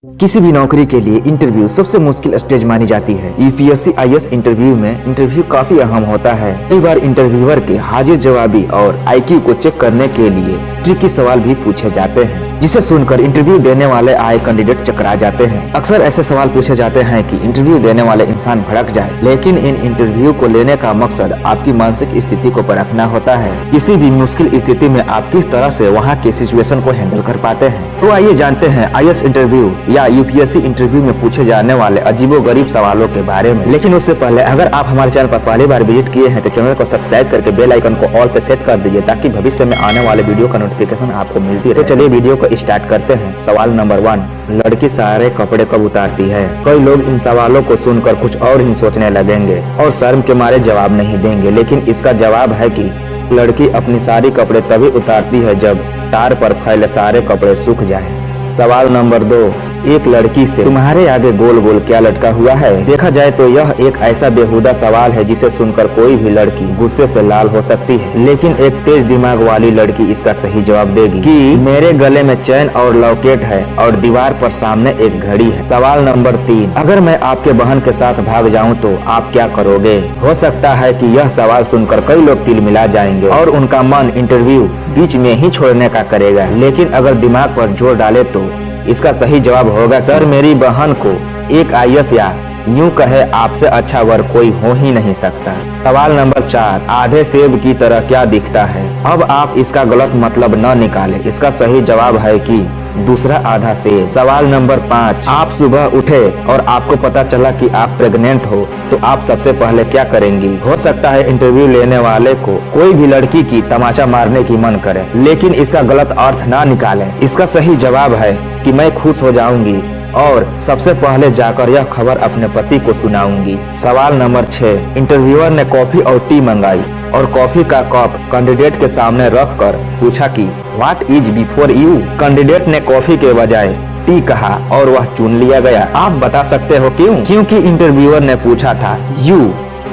किसी भी नौकरी के लिए इंटरव्यू सबसे मुश्किल स्टेज मानी जाती है। यूपीएससी आईएएस इंटरव्यू में इंटरव्यू काफी अहम होता है। कई बार इंटरव्यूअर के हाजिर जवाबी और आईक्यू को चेक करने के लिए ट्रिकी सवाल भी पूछे जाते हैं, जिसे सुनकर इंटरव्यू देने वाले आए कैंडिडेट चकरा जाते हैं। अक्सर ऐसे सवाल पूछे जाते हैं कि इंटरव्यू देने वाले इंसान भड़क जाए, लेकिन इन इंटरव्यू को लेने का मकसद आपकी मानसिक स्थिति को परखना होता है। किसी भी मुश्किल स्थिति में आप किस तरह से वहाँ के सिचुएशन को हैंडल कर पाते हैं। तो आइए जानते हैं आईएएस इंटरव्यू या यूपीएससी इंटरव्यू में पूछे जाने वाले अजीबोगरीब सवालों के बारे में। लेकिन उससे पहले अगर आप हमारे चैनल पर पहली बार विजिट किए हैं तो चैनल को सब्सक्राइब करके बेल आइकन को ऑल पे सेट कर दीजिए, ताकि भविष्य में आने वाले वीडियो का नोटिफिकेशन आपको मिलती रहे। तो चलिए वीडियो को स्टार्ट करते हैं। सवाल नंबर 1, लड़की सारे कपड़े कब उतारती है? कई लोग इन सवालों को सुनकर कुछ और ही सोचने लगेंगे और शर्म के मारे जवाब नहीं देंगे, लेकिन इसका जवाब है कि लड़की अपनी सारी कपड़े तभी उतारती है जब तार पर फैले सारे कपड़े सूख जाए। सवाल नंबर 2, एक लड़की से तुम्हारे आगे गोल गोल क्या लटका हुआ है? देखा जाए तो यह एक ऐसा बेहुदा सवाल है जिसे सुनकर कोई भी लड़की गुस्से से लाल हो सकती है, लेकिन एक तेज दिमाग वाली लड़की इसका सही जवाब देगी कि मेरे गले में चैन और लॉकेट है और दीवार पर सामने एक घड़ी है। सवाल नंबर 3, अगर मैं आपके बहन के साथ भाग जाऊं तो आप क्या करोगे? हो सकता है कि यह सवाल सुनकर कई लोग तिलमिला जाएंगे और उनका मन इंटरव्यू बीच में ही छोड़ने का करेगा, लेकिन अगर दिमाग पर जोर डाले तो इसका सही जवाब होगा, सर मेरी बहन को एक आईएएस या यूं कहे आपसे अच्छा वर कोई हो ही नहीं सकता। सवाल नंबर 4, आधे सेब की तरह क्या दिखता है? अब आप इसका गलत मतलब न निकालें, इसका सही जवाब है कि दूसरा आधा सेब। सवाल नंबर 5, आप सुबह उठे और आपको पता चला कि आप प्रेग्नेंट हो, तो आप सबसे पहले क्या करेंगी? हो सकता है इंटरव्यू लेने वाले को कोई भी लड़की की तमाचा मारने की मन करे, लेकिन इसका गलत अर्थ ना निकालें। इसका सही जवाब है कि मैं खुश हो जाऊंगी और सबसे पहले जाकर यह खबर अपने पति को सुनाऊंगी। सवाल नंबर 6, इंटरव्यूअर ने कॉफी और टी मंगाई और कॉफी का कप कैंडिडेट के सामने रखकर पूछा कि what is before you? Candidate ने कॉफी के बजाय टी कहा और वह चुन लिया गया। आप बता सकते हो क्यों? क्योंकि इंटरव्यूअर ने पूछा था यू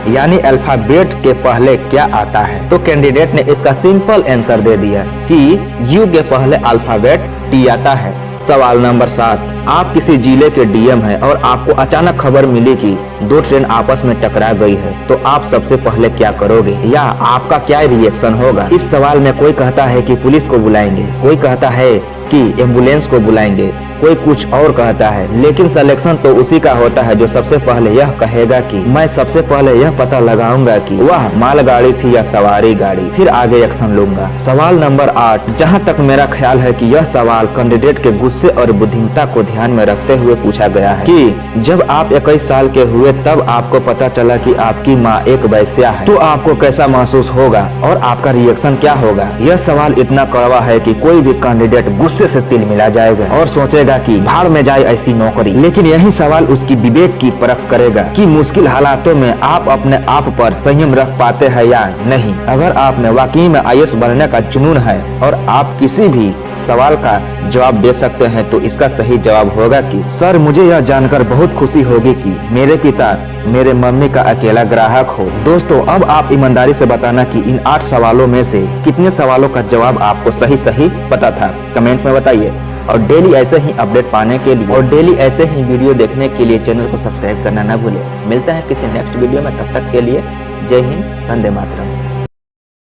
यानी अल्फाबेट के पहले क्या आता है, तो कैंडिडेट ने इसका सिंपल आंसर दे दिया कि यू के पहले अल्फाबेट टी आता है। सवाल नंबर 7, आप किसी जिले के डीएम हैं और आपको अचानक खबर मिली कि 2 ट्रेन आपस में टकरा गई है, तो आप सबसे पहले क्या करोगे या आपका क्या रिएक्शन होगा? इस सवाल में कोई कहता है कि पुलिस को बुलाएंगे, कोई कहता है कि एम्बुलेंस को बुलाएंगे, कोई कुछ और कहता है, लेकिन सिलेक्शन तो उसी का होता है जो सबसे पहले यह कहेगा कि मैं सबसे पहले यह पता लगाऊंगा कि वह मालगाड़ी थी या सवारी गाड़ी, फिर आगे एक्शन लूंगा। सवाल नंबर 8, जहां तक मेरा ख्याल है कि यह सवाल कैंडिडेट के गुस्से और बुद्धिमत्ता को ध्यान में रखते हुए पूछा गया है कि जब आप 21 साल के हुए तब आपको पता चला कि आपकी माँ एक वैश्या है, तो आपको कैसा महसूस होगा और आपका रिएक्शन क्या होगा? यह सवाल इतना कड़वा है कि कोई भी कैंडिडेट गुस्से से तिलमिला जाएगा और सोचेगा कि भाड़ में जाए ऐसी नौकरी, लेकिन यही सवाल उसकी विवेक की परख करेगा कि मुश्किल हालातों में आप अपने आप पर संयम रख पाते हैं या नहीं। अगर आप में वाकई में आईएएस बनने का जुनून है और आप किसी भी सवाल का जवाब दे सकते हैं, तो इसका सही जवाब होगा कि सर मुझे यह जानकर बहुत खुशी होगी कि मेरे पिता मेरे मम्मी का अकेला ग्राहक हो। दोस्तों, अब आप ईमानदारी से बताना कि इन 8 सवालों में से कितने सवालों का जवाब आपको सही पता था, कमेंट में बताइए। और डेली ऐसे ही अपडेट पाने के लिए और डेली ऐसे ही वीडियो देखने के लिए चैनल को सब्सक्राइब करना ना भूलें। मिलते हैं किसी नेक्स्ट वीडियो में, तब तक के लिए जय हिंद, वंदे मातरम।